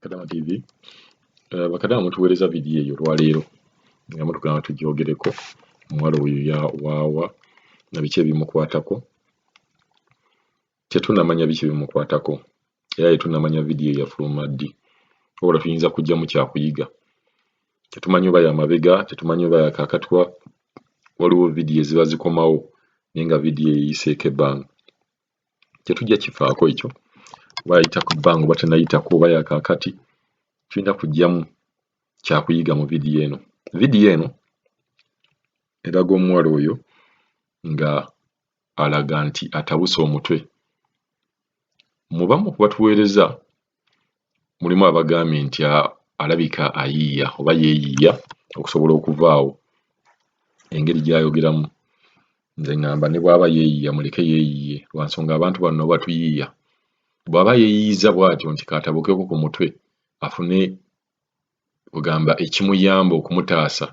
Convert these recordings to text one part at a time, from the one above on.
Kadaama TV bakadaama mutuweereza vidiyo eyo olwaleero nga mutugamba tugyogereko omuwala oyo yawaawa na biki ebimukwatako. Tetunnamanya biki ebimukwatako era tetunnamanya vidiyo yafuluma ddi, wabula tuyinza kuggyamu kyakuyiga. Tetumanyi oba yamabega, tetumanyi oba yakakatwa, waliwo vidiyo eziba zikomawo naye nga vidiyo eyiseeko ebbanga. Tetujja kifaako ekyo, oba yayita ku bbanga oba tennayitako oba yakakati, tulina kuggyamu kyakuyiga mu vidiyo eno. Vidiyo eno eraga omuwala oyo nga alaga nti atabuse omutwe. Mu bamu ku batuweereza mulimu abagambye nti alabika ayiiya oba yeeyiiya okusobola okuvaawo. Engeri gy'ayogeramu nze ŋŋamba ne bw'aba yeeyiiya muleke yeeyiiye, lwa nsonga abantu bano nabo batuyiiya. Bw'aba yeeyiiyiza bw'atyo nti kaatabukeko ku mutwe afune kugamba ekimuyamba okumutaasa,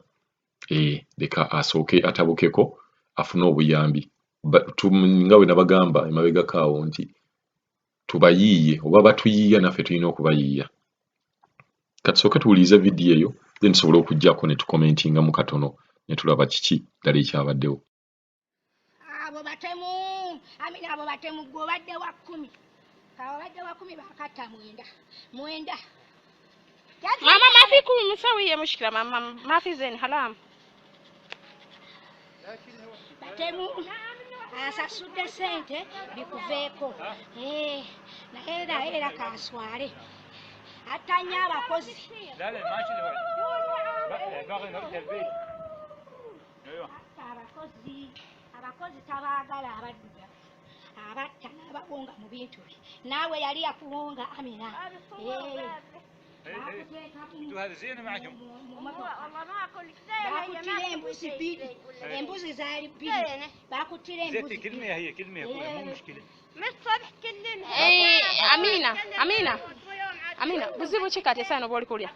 leka asooke atabukeko afune obuyambi. Nga bwe nabagamba emabegako awo nti tubayiiye oba batuyiiya naffe tulina okubayiiya. Katusooke tuwulirize vidiyo eyo then tusobole okuggyako ne tukomentingamu katono ne tulaba kiki ddala ekyabaddewo. Abo batemu, amina abo batemu gwe obadde wa 10. Obadde wa 10 bakatta mwenda. Mama mafi kumsawiye mushkila mama mafi zen halam. Batemu asasudde sente bikuveeko. Naye era kaswale. Atanya abakozi. Abakozi tabaagala abaddugavu. Abatta n'abawonga mu bintu bye. Naawe yali yakuwonga Amina. باكوتيرين بوسي بيدي امبوزي زاري بيدي باكوتيرين بوسي كلمة هي كلمة مو مشكلة مش صالح كلنا أمينة بزيبو شكاتي سانو بولي كوليا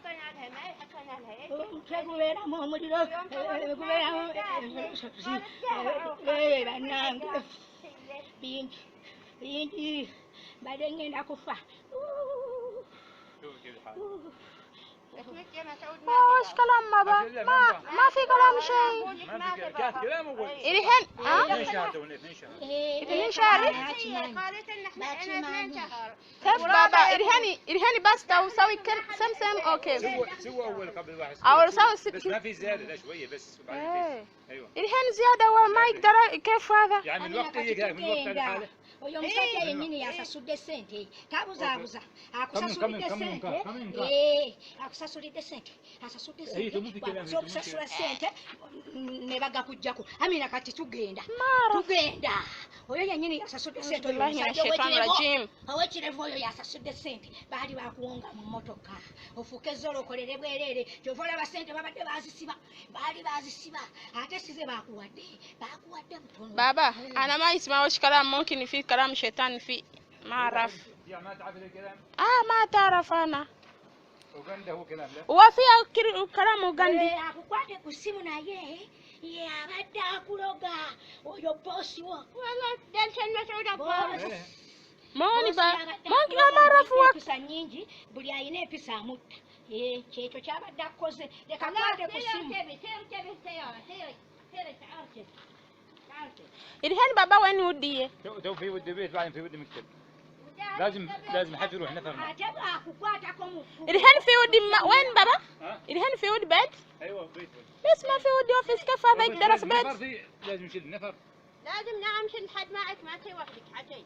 بيدي بعدين ناكوفا وش كلام ما في كلام شيء. إلهن اثنين شهر كيف بابا إلهني بس تسوي سم أوكي سوى أول قبل واحد أول سوي بس ما في زيادة لا شوية بس أيوة إلهن زيادة وما يقدر كيف هذا يعني من وقت يجي من وقت الحالة oyo musajja yennyini yasasudde ssente tabuzaabuza akusasulidde ssente akusasulidde ssente asasudde ssente bakuza okusasula ssente ne baga kujjako Amina kati tugenda oyo yennyini yasasudde ssente owekirevu oyo yasasudde ssente baali bakuwonga mu motoka ofuuke ezzolo okolere bwereere kyova olaba ssente babadde baali bazisiba ate size bakuwadde mutono. Baba أنا ما يسمعوش كلام ممكن في كلام شيطان في ما أعرف. ما تعرف الكلام؟ ما تعرف أنا. أوغندا هو كلام لا. وفي كلام أوغندي. أكوكواتي كسيمو نايه يا بدا كولوغا ويو بوسي و. والله دلشن مسعودة بوس. موني ما أعرف وقت. pisa nyingi buli ayina empisa amutta kyekyo kyabadde akoze leka kwate kusimu. إلهن بابا وين وديه؟ تو في ود بيت بعدين في ود مكتب. لازم حد يروح نفر معه. إلهن في ود وين بابا؟ إلهن في ود بيت؟ أيوة بيت. بس ما في ود أوفيس كيف هذا يقدر في بيت؟ لازم نشيل نفر. لازم نمشي لحد ما تسوي وحدك حكي.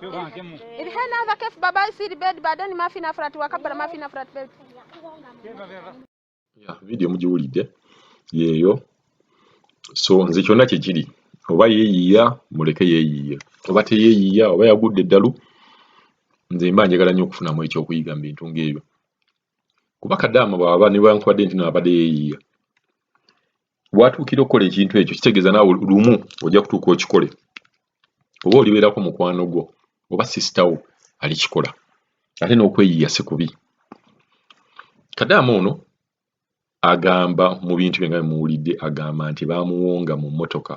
شوف ها كمه. إلهن هذا كيف بابا يصير بيت بعدين ما في نفرات وكبر ما في نفرات بيت. كيف ما في نفر؟ Ya vidiyo mugiwulidde yeeyo. So nze kyonna kyekiri oba yeeyiiya muleke yeeyiiye oba teyeeyiiya oba yagudde eddalu nze mba njagala nnyo okufunamu ekyokuyiga mu bintu ng'ebyo kuba Kadaama bw'aba ne bankwadde nti naabadde yeeyiiya bw'atuukira okukola ekintu ekyo kitegeeza naawe lumu ojja kutuuka okikole oba olibeerako mukwano gwo oba sisitawo alikikola ate n'okweyiiya si kubi. Kadaama ono agamba mu bintu bye nga muwulidde agamba nti bamuwonga mu motoka.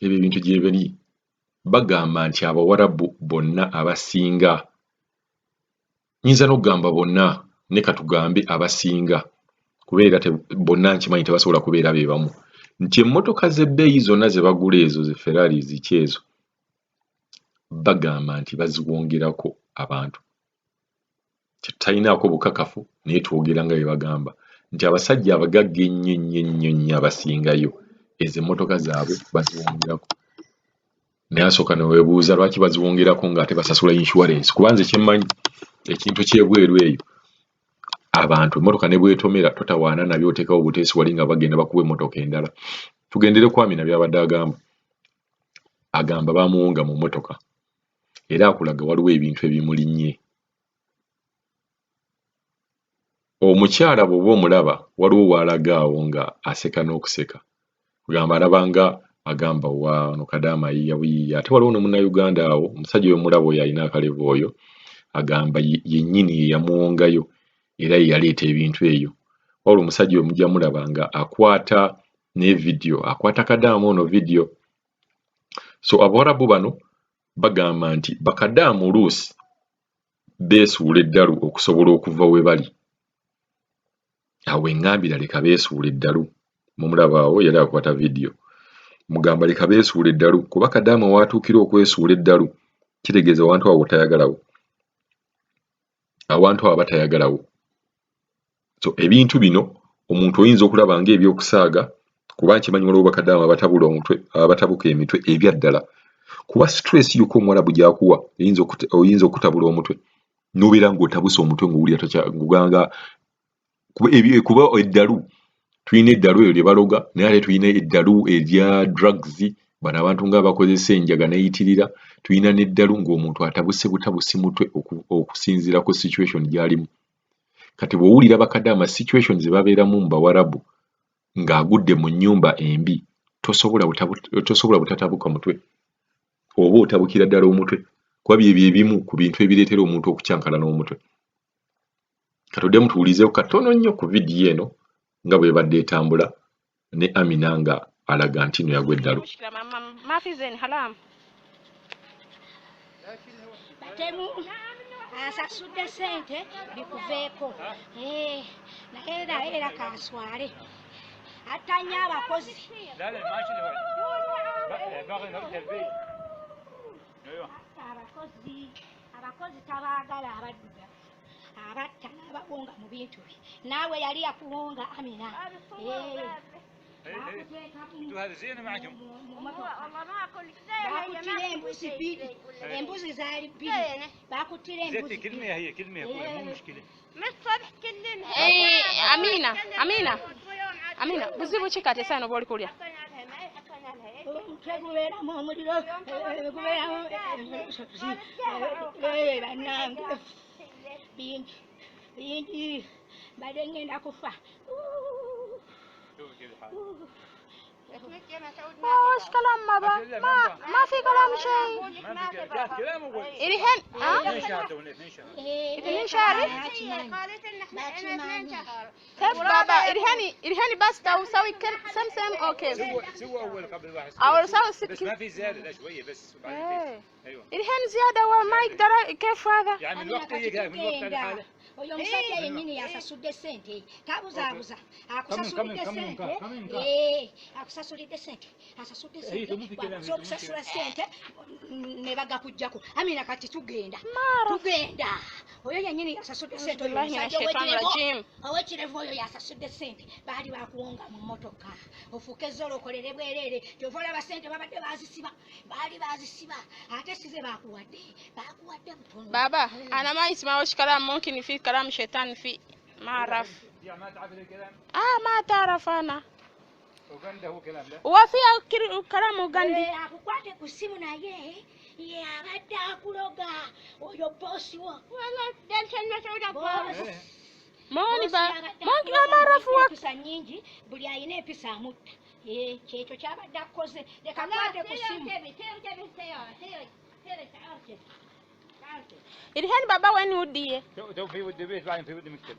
Ebyo ebintu gye biri bagamba nti Abawarabu bonna abasinga nyinza n'okugamba bonna ne katugambe abasinga kubeera bonna nkimanyi tebasobola kubeera be bamu nti emmotoka z'ebbeeyi zonna ze bagula ezo ze Ferrari ziki ezo bagamba nti baziwongerako abantu tutalinaako bukakafu naye twogera nga bye bagamba nti abasajja abagagga ennyo abasingayo ezo emmotoka zaabwe baziwongerako naye asooka ne weebuuza lwaki baziwongerako ng'ate basasula insurance kubanze kyemmanyi ekintu kyebweru eyo abantu emmotoka ne bwetomera totawaana nabyo oteekawo obuteesi wali nga bagenda bakuba emmotoka endala tugendere ku Amina byabadde agamba bamuwonga mu mmotoka era akulaga waliwo ebintu ebimulinnye omukyala bw'oba omulaba waliwo w'alaga awo nga aseka n'okuseka kugamba alabanga agamba wano Kadaama yiya ate waliwo n'omunnayuganda awo omusajja oyo mulaba oyo alina akalevu oyo agamba yennyini ye yamuwongayo era ye yaleeta ebintu eyo waliwo omusajja oyo mujja mulaba nga akwata ne vidiyo akwata Kadaama ono vidiyo so Abawarabu bano bagamba nti bakadaama oluusi beesuula eddalu okusobola okuva we bali awo eŋŋambira leka beesuula eddalu mumulaba awo yali akwata vidiyo mugamba leka beesuula eddalu kuba Kadaama waatuukira okwesuula eddalu kitegeeza awantu awo batayagalawo so ebintu bino omuntu oyinza okulaba ng'ebyokusaaga kuba nkimanyi waliwo bakadaama abatabuka emitwe ebya ddala kuba stress yuko Omwarabu gy'akuwa oyinza okutabula omutwe n'obeera ng'otabuse omutwe ng'owulira kuba eddalu tulina eddalu eyo lye baloga naye ate tulina eddalu erya drugs bano abantu nga bakozesa enjaga neyitirira tulina n'eddalu ng'omuntu atabuse butabusi mutwe okusinziira ku situation gy'alimu kati bw'owulira bakadaama situation ze babeeramu mu Bawarabu ng'agudde mu nnyumba embi tosobola butatabuka mutwe oba otabukira ddala omutwe kuba byebyo ebimu ku bintu ebireetera omuntu okukyankala n'omutwe katudde mutuwulizeewo katono nnyo ku vidiyo eno nga bwe badde etambula ne Amina nga alaga nti no yagwa eddalu batemu asasudde ssente bikuveeko naye era kanswale atanya abakozi abakozi tabaagala abaddugavu abatta n'abawonga mu bintu bye naawe yali yakuwonga Amina bakutira embuzi bbiri embuzi zaali bbiri bakutira embuzi Amina buzibu ki kati esaawa n'oba oli kulya gubeeramu omuliro gubeeramu bannange bingi badde ngenda kufa وش كلام ما في كلام شيء إرهن اثنين شهر كيف بابا إرهني بس تسوي سم أوكي سوى أول قبل واحد أول سوي بس ما في زيادة لا شوية بس أيوة إرهن زيادة وما يقدر كيف هذا يعني من وقت من وقت الحالة oyo omusajja yennyini yasasulidde ssente tabuzaabuza akusasulidde ssente akusasulidde ssente asasudde ssente bamaze okusasula ssente ne baga kujjako Amina kati tugenda oyo yennyini yasasudde ssente owekirevu oyo yasasudde ssente baali bakuwonga mu mmotoka ofuuke ezzolo okolere bwereere kyova olaba ssente babadde baali bazisiba ate size bakuwadde butono baba ana ما يسمعوش كلام ممكن في كلام شيطان في ما أعرف ما تعرف الكلام ما تعرف أنا أوغندا هو كلام لا وفي كلام أوغندي akukwate ku ssimu naye ye abadde akuloga oyo boosi wo monki amarafu empisa nnyingi buli alina empisa amutta kyekyo kyabadde akoze leka kwate ku ssimu إرهن بابا وين وديه؟ تو في ودي بيت بعدين في ودي مكتب